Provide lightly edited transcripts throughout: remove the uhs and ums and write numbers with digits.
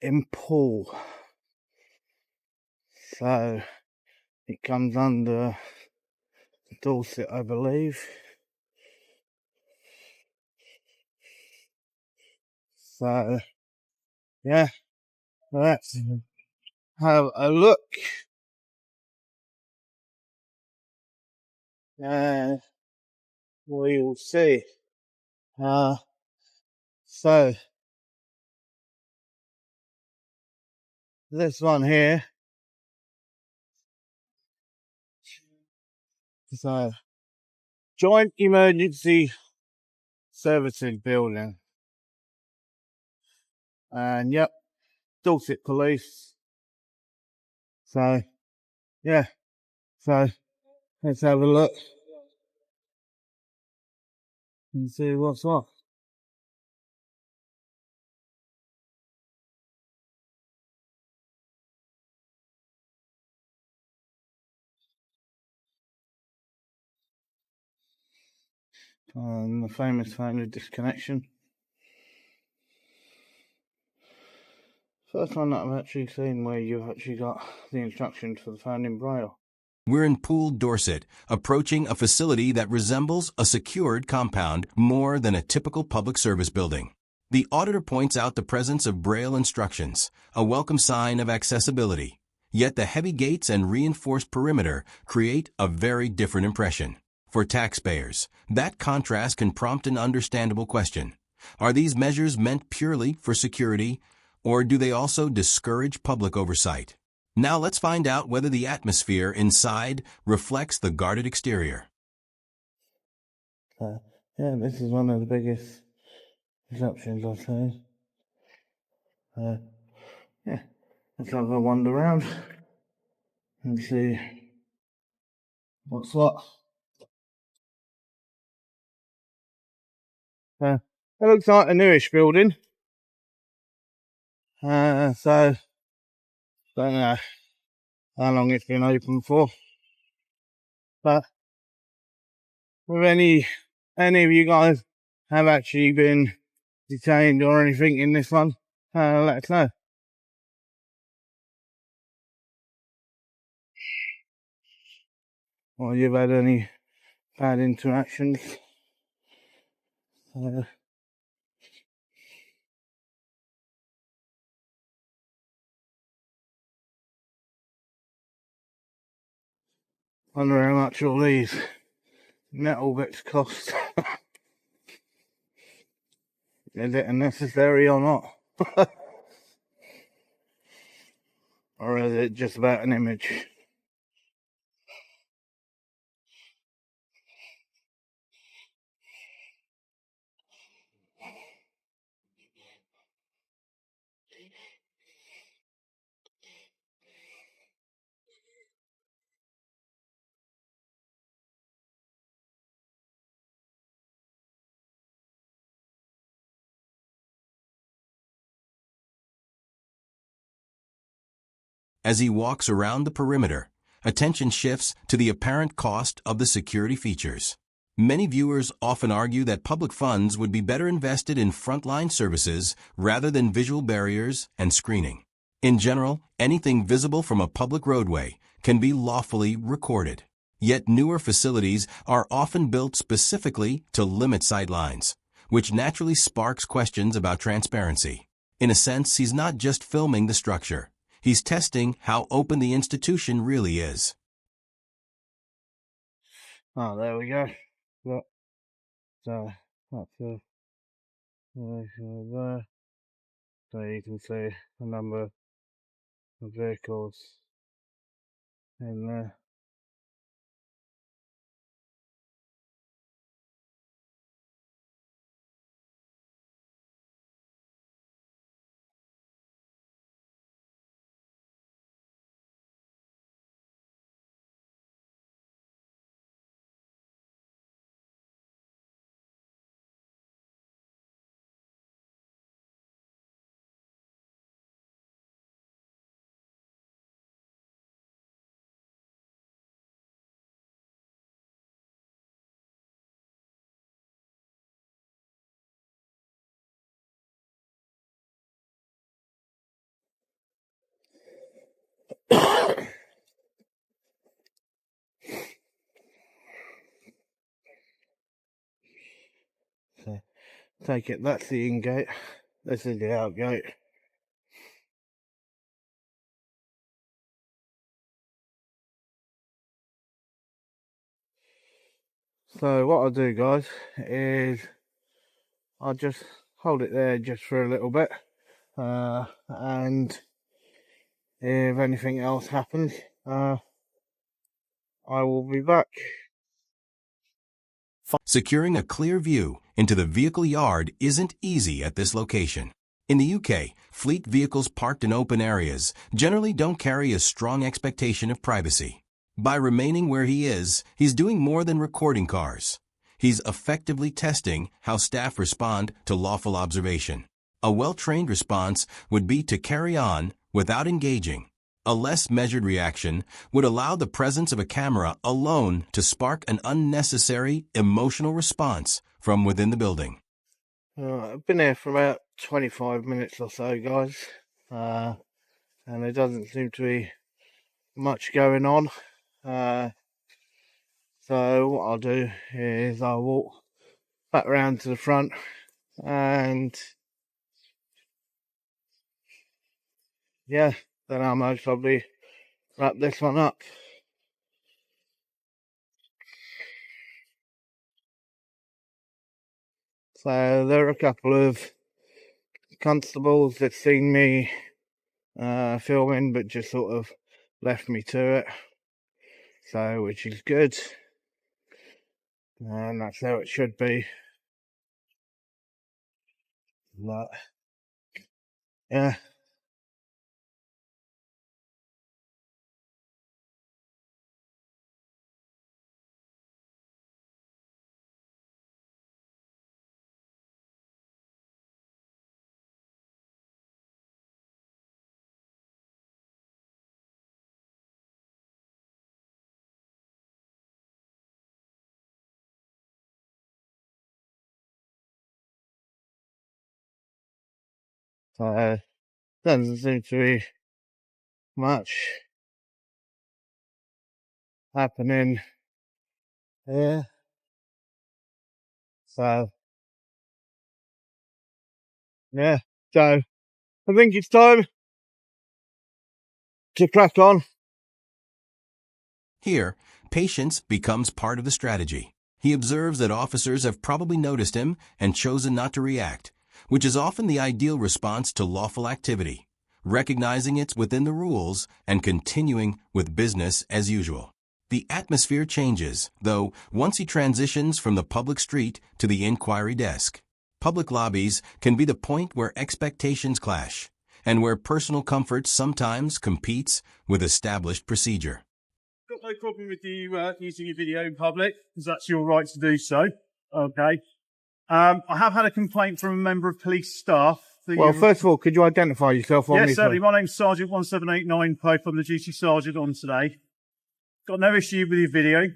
in Poole. So it comes under Dorset, I believe. So yeah, let's have a look. And we'll see. So this one here. So Joint Emergency Services Building. And yep, Dorset Police. So yeah, so let's have a look and see what's what. The famous phone of disconnection. First one that I've actually seen where you've actually got the instructions for the phone in Braille. We're in Poole, Dorset, approaching a facility that resembles a secured compound more than a typical public service building. The auditor points out the presence of Braille instructions, a welcome sign of accessibility. Yet the heavy gates and reinforced perimeter create a very different impression. For taxpayers, that contrast can prompt an understandable question. Are these measures meant purely for security, or do they also discourage public oversight? Now let's find out whether the atmosphere inside reflects the guarded exterior. Yeah, this is one of the biggest exceptions I've seen. Yeah, let's have a wander around and see what's what. It looks like a newish building. So don't know how long it's been open for. But with any of you guys have actually been detained or anything in this one, let us know. Or you've had any bad interactions. Wonder how much all these metal bits cost. Is it necessary or not? Or is it just about an image? As he walks around the perimeter, attention shifts to the apparent cost of the security features. Many viewers often argue that public funds would be better invested in frontline services rather than visual barriers and screening. In general, anything visible from a public roadway can be lawfully recorded. Yet newer facilities are often built specifically to limit sightlines, which naturally sparks questions about transparency. In a sense, he's not just filming the structure. He's testing how open the institution really is. Oh, there we go. Look, so that's there. So you can see the number of vehicles in there. take it that's the in gate. This is the out gate. So what I'll do, guys, is I'll just hold it there just for a little bit, and if anything else happens, I will be back. Securing a clear view into the vehicle yard isn't easy at this location. In the UK, fleet vehicles parked in open areas generally don't carry a strong expectation of privacy. By remaining where he is, he's doing more than recording cars. He's effectively testing how staff respond to lawful observation. A well-trained response would be to carry on without engaging. A less measured reaction would allow the presence of a camera alone to spark an unnecessary emotional response from within the building. I've been here for about 25 minutes or so, guys, and there doesn't seem to be much going on. So what I'll do is I'll walk back round to the front and yeah, then I'll most probably wrap this one up. So there are a couple of constables that seen me filming but just sort of left me to it, so which is good, and that's how it should be. But yeah, so doesn't seem to be much happening here. So yeah, so I think it's time to crack on. Here, patience becomes part of the strategy. He observes that officers have probably noticed him and chosen not to react, which is often the ideal response to lawful activity, recognizing it's within the rules and continuing with business as usual. The atmosphere changes, though, once he transitions from the public street to the inquiry desk. Public lobbies can be the point where expectations clash, and where personal comfort sometimes competes with established procedure. Got no problem with you using your video in public, because that's your right to do so. Okay. I have had a complaint from a member of police staff. Well, first of all, could you identify yourself? Yes, certainly. My name's Sergeant 1789 Pope. I'm the duty sergeant on today. Got no issue with your video.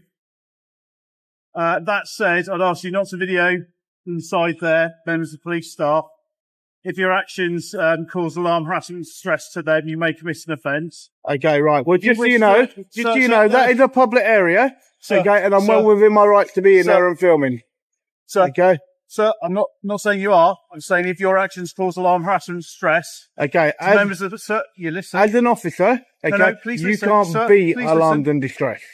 That said, I'd ask you not to video inside there, members of police staff. If your actions cause alarm, harassment, and stress to them, you may commit an offence. Okay, right. Well, just so you know, that is a public area. Okay, and I'm well within my rights to be in there and filming. Okay. Sir, I'm not saying you are. I'm saying if your actions cause alarm, harassment, and stress. Okay. Members of the, sir, you listen. As an officer, okay, no, please you listen. can't Sir, be please alarmed listen. and distressed.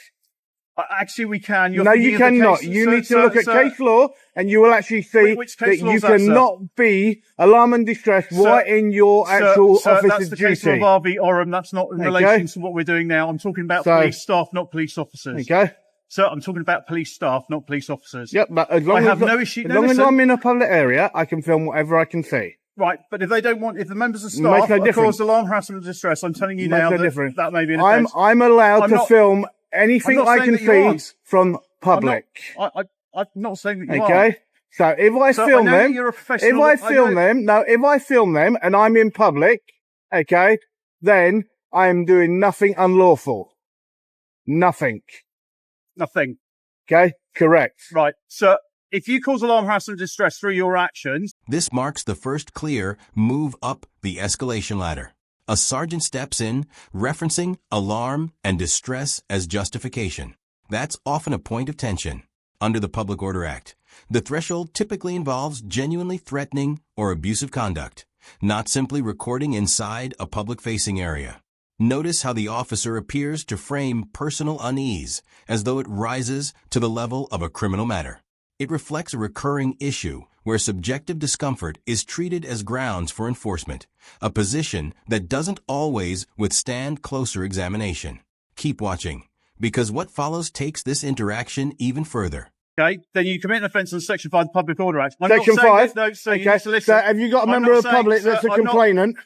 Actually, we can. No, you cannot. You need to look at case law, and you will actually see that you cannot be alarmed and distressed right in your actual officer's duty. That's the case of RV Orem. That's not in relation to what we're doing now. I'm talking about police staff, not police officers. Okay. Sir, I'm talking about police staff, not police officers. Yep, but as long I as have no issue. As long as I'm in a public area, I can film whatever I can see. Right, but if they don't want, if the members of staff cause alarm, harassment, and distress, I'm telling you now that may be an offence. I'm allowed to film anything I can see from public. I'm not saying that you are. Okay, so if I film them, if I film them and I'm in public, okay, then I'm doing nothing unlawful. Nothing. Okay, correct. Right, so if you cause alarm, harassment, and distress through your actions. This marks the first clear move up the escalation ladder. A sergeant steps in, referencing alarm and distress as justification. That's often a point of tension. Under the Public Order Act, The threshold typically involves genuinely threatening or abusive conduct, not simply recording inside a public-facing area. Notice how the officer appears to frame personal unease as though it rises to the level of a criminal matter. It reflects a recurring issue where subjective discomfort is treated as grounds for enforcement, a position that doesn't always withstand closer examination. Keep watching, because what follows takes this interaction even further. Okay, then you commit an offence on Section 5 of the Public Order Act. Section 5? No, so you Okay, need to listen. so have you got a member of the public that's a complainant?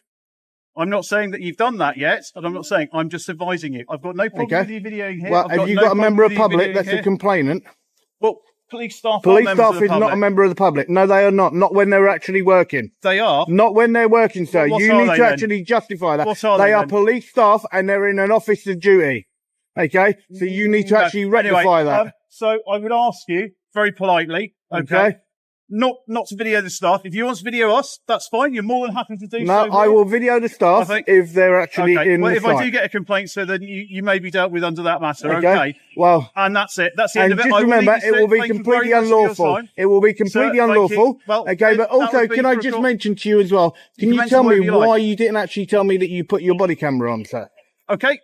I'm not saying that you've done that yet, and I'm not saying, I'm just advising you. I've got no problem with you videoing here. Well, have you got a member of the public that's a complainant? Well, police staff Police staff is not a member of the public. No, they are not. Not when they're actually working. They are? Not when they're working, sir. You need to actually justify that. They are police staff and they're in an office of duty. Okay? So you need to actually rectify that. So I would ask you, very politely, okay, not to video the staff. If you want to video us, that's fine. You're more than happy to do so. No, I will video the staff if they're actually in the if site. I do get a complaint, so then you may be dealt with under that matter, okay? Well, and that's it. That's the end of it. Just remember, it will be completely unlawful. It will be completely unlawful. Okay, but also, can I just mention to you as well, can you tell me why you didn't actually tell me that you put your body camera on, sir? Okay.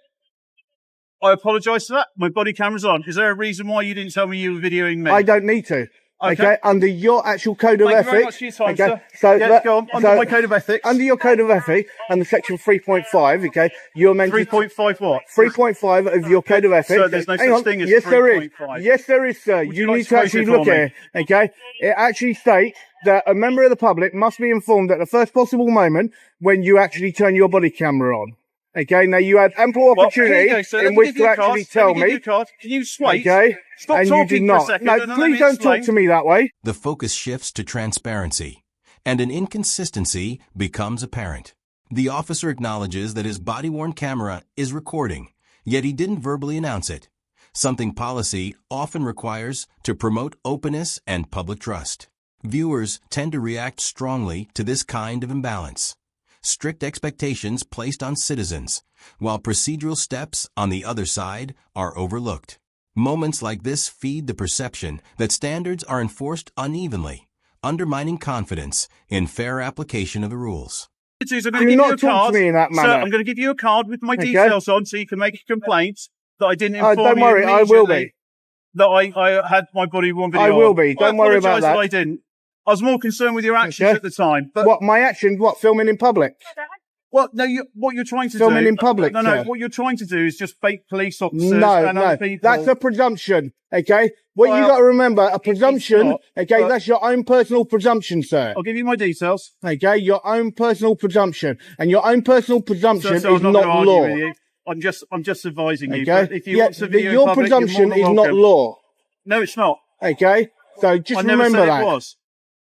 I apologise for that. My body camera's on. Is there a reason why you didn't tell me you were videoing me? I don't need to. Okay, under your actual code of ethics. Thank you very much for your time, sir. So go on. Under my code of ethics. Under your code of ethics, under section 3.5, okay, you're meant 3.5 what? 3.5 of your code of ethics. So there's no such thing as 3.5. Yes, there is. Yes, there is, sir. You need to actually look at it, okay? It actually states that a member of the public must be informed at the first possible moment when you actually turn your body camera on. Okay, now you had ample opportunity in which to actually tell me. Can you wait? Okay, stop and talking you did not. For a second. No, please don't talk to me that way. The focus shifts to transparency, and an inconsistency becomes apparent. The officer acknowledges that his body-worn camera is recording, yet he didn't verbally announce it, something policy often requires to promote openness and public trust. Viewers tend to react strongly to this kind of imbalance. Strict expectations placed on citizens, while procedural steps on the other side are overlooked. Moments like this feed the perception that standards are enforced unevenly, undermining confidence in fair application of the rules. Do not talk to me in that manner. Sir, I'm going to give you a card with my details on so you can make a complaint that I didn't inform you. Don't worry, I will be. That I had my body worn video I will be. Don't worry about that. I didn't. I was more concerned with your actions at the time. But what, my actions? What, filming in public? Well, no, what you're trying to do... Filming in public, No, what you're trying to do is just bait police officers and other people. That's a presumption, okay? What you got to remember, a presumption, okay, that's your own personal presumption, sir. I'll give you my details. Okay, your own personal presumption. And your own personal presumption is not law. I'm just advising you. Okay? If you want to video your presumption is not law. No, it's not. Okay? So just remember that. It was.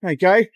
Okay?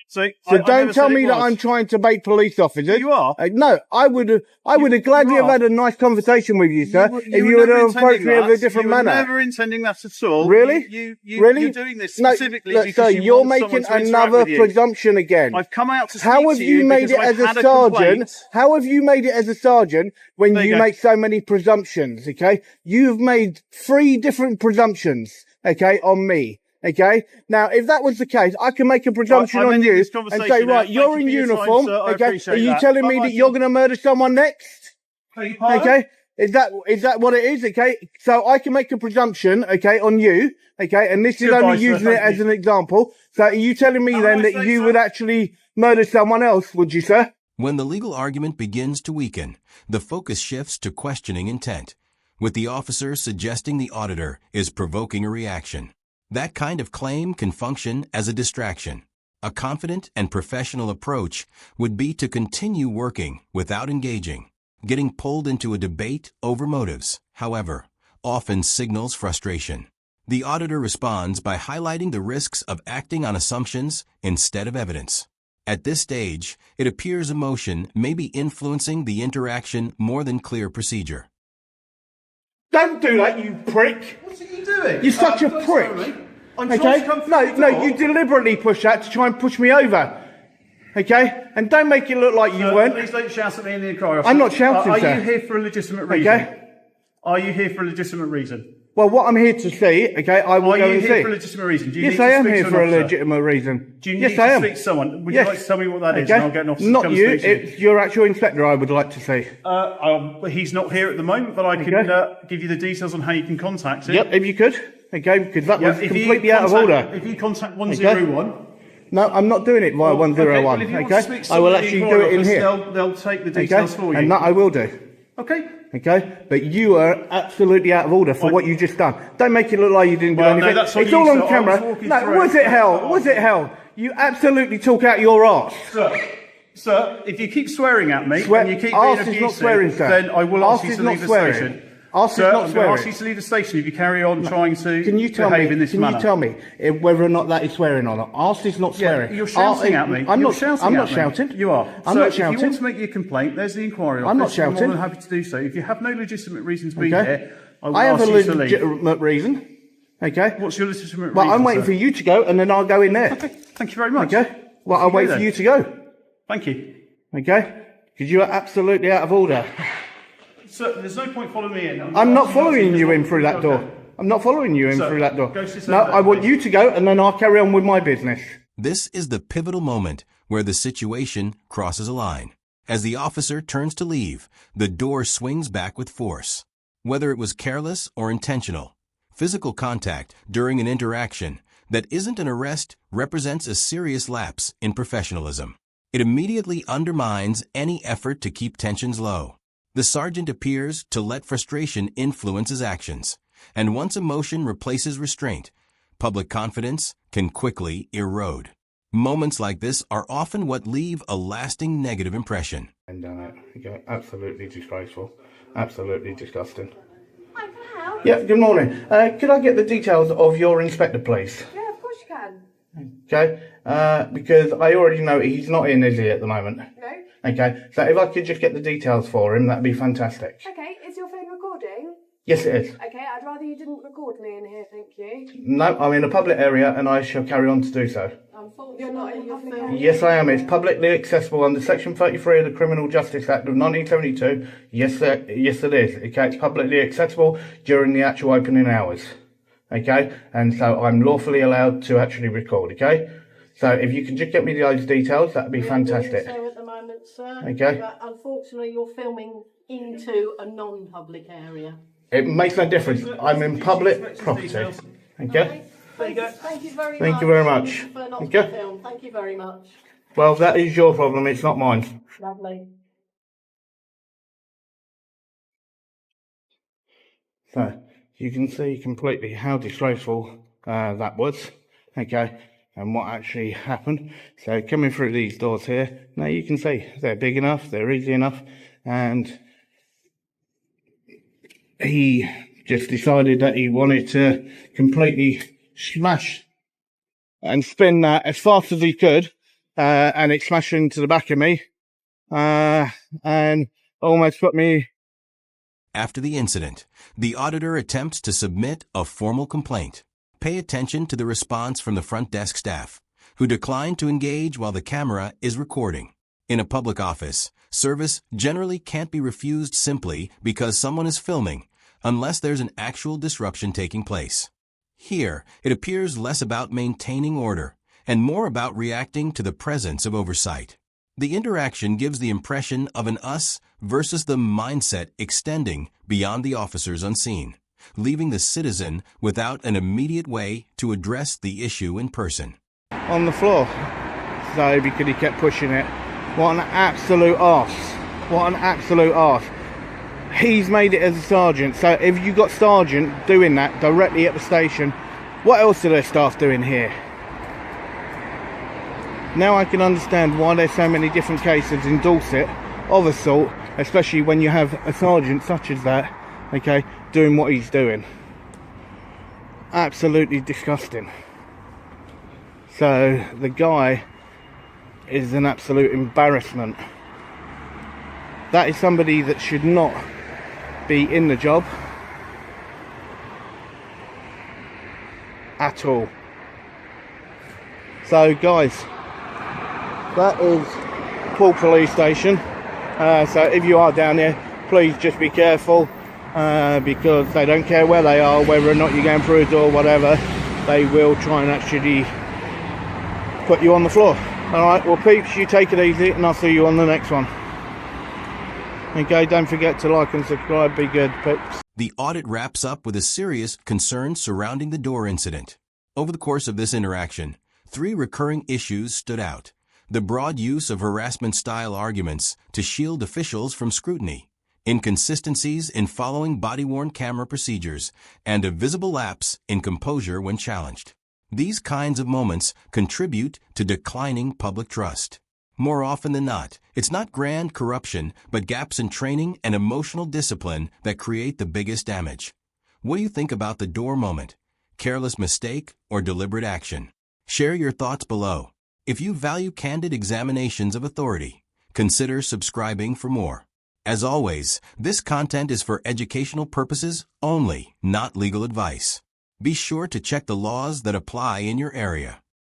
So don't tell me that I'm trying to bait police officers. You are? No, I would have gladly have had a nice conversation with you, sir, if you would have approached me in a different manner. You were never intending that at all. Really? Really? You're doing this specifically because sir, you're making another presumption again. I've come out to speak to you. How have you made it as a sergeant? How have you made it as a sergeant when you make so many presumptions, okay? You've made 3 different presumptions, okay, on me. Okay. Now, if that was the case, I can make a presumption on you and say, right, you're in uniform. Okay. Are you telling me that you're going to murder someone next? Okay. Is that what it is? Okay. So I can make a presumption, okay, on you. Okay. And this is only using it as an example. So are you telling me then that you would actually murder someone else? Would you, sir? When the legal argument begins to weaken, the focus shifts to questioning intent, with the officer suggesting the auditor is provoking a reaction. That kind of claim can function as a distraction. A confident and professional approach would be to continue working without engaging. Getting pulled into a debate over motives, however, often signals frustration. The auditor responds by highlighting the risks of acting on assumptions instead of evidence. At this stage, it appears emotion may be influencing the interaction more than clear procedure. Don't do that, you prick. What are you doing? You're such a prick. Okay? No, you deliberately push that to try and push me over. Okay? And don't make it look like you weren't. Please don't shout at me in the inquiry. I'm not shouting, sir. Are you here for a legitimate reason? Okay? Are you here for a legitimate reason? Well, what I'm here to see, okay, I will Are go you and here see. for a legitimate reason? Do you Yes, need to I am speak here to an for a officer? legitimate reason. Do you need yes, to I am. speak to someone? Would Yes. you like to tell me what that is? Okay. And I'll get an officer Not to come you. and speak to It's your actual inspector I would like to see. He's not here at the moment, but I can give you the details on how you can contact him. Yep, if you could. Okay, because that was If completely you out of order. If you contact 101... No, I'm not doing it via 101. Well, if you want to speak to I will somebody actually in do it in office, here. They'll take the details for you. And that I will do. Okay. Okay, but you are absolutely out of order for what you just done. Don't make it look like you didn't do anything. No, that's what it's you all on said. camera. No, was it hell? Was it hell? You absolutely talk out your arse. Sir, if you keep swearing at me and you keep being abusive, not swearing, sir. then I will ask you Arse to is leave not the swearing. station. Arse is Sir, not I'm going to swearing. ask you to leave the station if you carry on trying to Can you tell behave me? in this Can manner. you tell me whether or not that is swearing or not? Arse is not swearing. You're shouting at me. I'm You're not shouting I'm at not me. shouting. You are. I'm so not if shouting. you want to make your complaint, there's the inquiry office. I'm not I'm more shouting. than happy to do so. If you have no legitimate reason to be Okay. here, I will I have ask a you to leave. legitimate reason. Okay. What's your legitimate reason? Well, I'm waiting sir? for you to go, and then I'll go in there. Okay. Thank you very much. Okay. Well, I'll wait for you to go. Thank you. Okay. Because you are absolutely out of order. Sir, there's no point following me in. I'm not following you in through that door. I'm not following you in through that door. go sit No, down, I want please. you to go, and then I'll carry on with my business. This is the pivotal moment where the situation crosses a line. As the officer turns to leave, the door swings back with force. Whether it was careless or intentional, physical contact during an interaction that isn't an arrest represents a serious lapse in professionalism. It immediately undermines any effort to keep tensions low. The sergeant appears to let frustration influence his actions, and once emotion replaces restraint, public confidence can quickly erode. Moments like this are often what leave a lasting negative impression. And done it. Okay. Absolutely disgraceful. Absolutely disgusting. Hi, can I help? Yeah, good morning. Could I get the details of your inspector, please? Yeah, of course you can. Okay. Because I already know he's not in, is he, at the moment? No? Okay. So if I could just get the details for him, that'd be fantastic. Okay, is your phone recording? Yes, it is. Okay, I'd rather you didn't record me in here, thank you. No, I'm in a public area and I shall carry on to do so. You're not in your phone? Yes, I am. It's publicly accessible under Section 33 of the Criminal Justice Act of 1972. Yes, yes, it is. Okay, it's publicly accessible during the actual opening hours. Okay, and so I'm lawfully allowed to actually record. Okay, so if you can just get me those details, that'd be fantastic. So at the moment, sir. Okay. But unfortunately, you're filming into a non-public area. It makes no difference. I'm in public property. Okay. There you go. Thank you very much. Thank you very much. For not Okay. to film. Thank you very much. Well, that is your problem. It's not mine. Lovely. So you can see completely how disgraceful that was. Okay. And what actually happened. So coming through these doors here, now you can see they're big enough, they're easy enough, and he just decided that he wanted to completely smash and spin that as fast as he could, and it smashed into the back of me, and almost put me. After the incident, the auditor attempts to submit a formal complaint. Pay attention to the response from the front desk staff, who declined to engage while the camera is recording. In a public office, service generally can't be refused simply because someone is filming, unless there's an actual disruption taking place. Here, it appears less about maintaining order and more about reacting to the presence of oversight. The interaction gives the impression of an us versus the mindset extending beyond the officers unseen, leaving the citizen without an immediate way to address the issue in person. On the floor. So because he kept pushing it. What an absolute arse. What an absolute arse. He's made it as a sergeant. So if you got sergeant doing that directly at the station, what else are their staff doing here? Now I can understand why there's so many different cases in Dorset of assault, especially when you have a sergeant such as that, okay, doing what he's doing. Absolutely disgusting. So the guy is an absolute embarrassment. That is somebody that should not be in the job at all. So guys, that is Poole Police Station. So if you are down there, please just be careful. because they don't care where they are, whether or not you're going through a door, whatever. They will try and actually put you on the floor. Alright, well peeps, you take it easy and I'll see you on the next one. Okay, don't forget to like and subscribe. Be good, peeps. The audit wraps up with a serious concern surrounding the door incident. Over the course of this interaction, 3 recurring issues stood out. The broad use of harassment-style arguments to shield officials from scrutiny, inconsistencies in following body-worn camera procedures, and a visible lapse in composure when challenged. These kinds of moments contribute to declining public trust. More often than not, it's not grand corruption, but gaps in training and emotional discipline that create the biggest damage. What do you think about the door moment? Careless mistake or deliberate action? Share your thoughts below. If you value candid examinations of authority, consider subscribing for more. As always, this content is for educational purposes only, not legal advice. Be sure to check the laws that apply in your area.